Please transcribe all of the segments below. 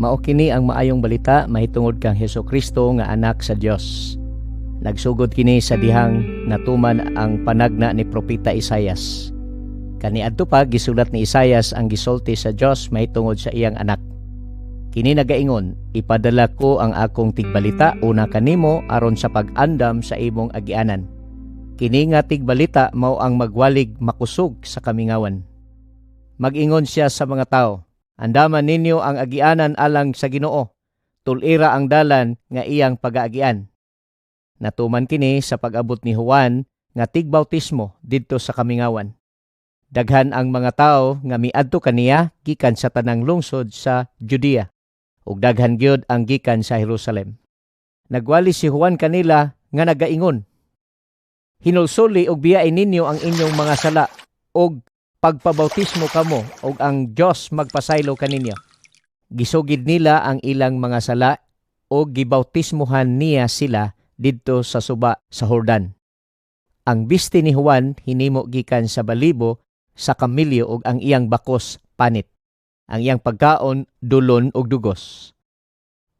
Mao kini ang maayong balita mahitungod kang Hesukristo nga anak sa Dios. Nagsugod kini sa dihang natuman ang panagna ni propeta Isaias. Kaniadto pa gisulat ni Isaias ang gisulti sa Dios mahitungod sa iyang anak. Kini nagaingon, ipadala ko ang akong tigbalita una kanimo aron sa pag-andam sa imong agianan. Kini nga tigbalita mao ang magwalig makusog sa kamingawan. Mag-ingon siya sa mga tao, andaman ninyo ang agianan alang sa Ginoo, tulira ang dalan nga iyang pag-aagian. Natuman kini sa pag-abot ni Juan nga tigbautismo didto sa kamingawan. Daghan ang mga tao nga miadto kaniya gikan sa tanang lungsod sa Judea, ug daghan gyud ang gikan sa Jerusalem. Nagwali si Juan kanila nga nagaingon, hinulsoli og biyain ninyo ang inyong mga sala og pagpabautismo kamo og ang Dios magpasaylo kaninyo. Gisugid nila ang ilang mga sala og gibautismohan niya sila didto sa suba sa Jordan. Ang bisti ni Juan hinimo gikan sa balibo sa kamilyo ug ang iyang bakos panit. Ang iyang pagkaon dulon ug dugos.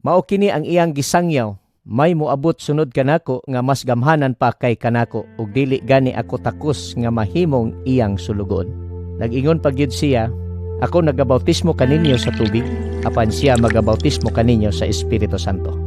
Mao kini ang iyang gisangyaw, may moabot sunod kanako nga mas gamhanan pa kay kanako ug dili gani ako takos nga mahimong iyang sulugon. Nag-ingon pa gyud siya, ako nagabautismo kaninyo sa tubig, apan siya magabautismo kaninyo sa Espiritu Santo.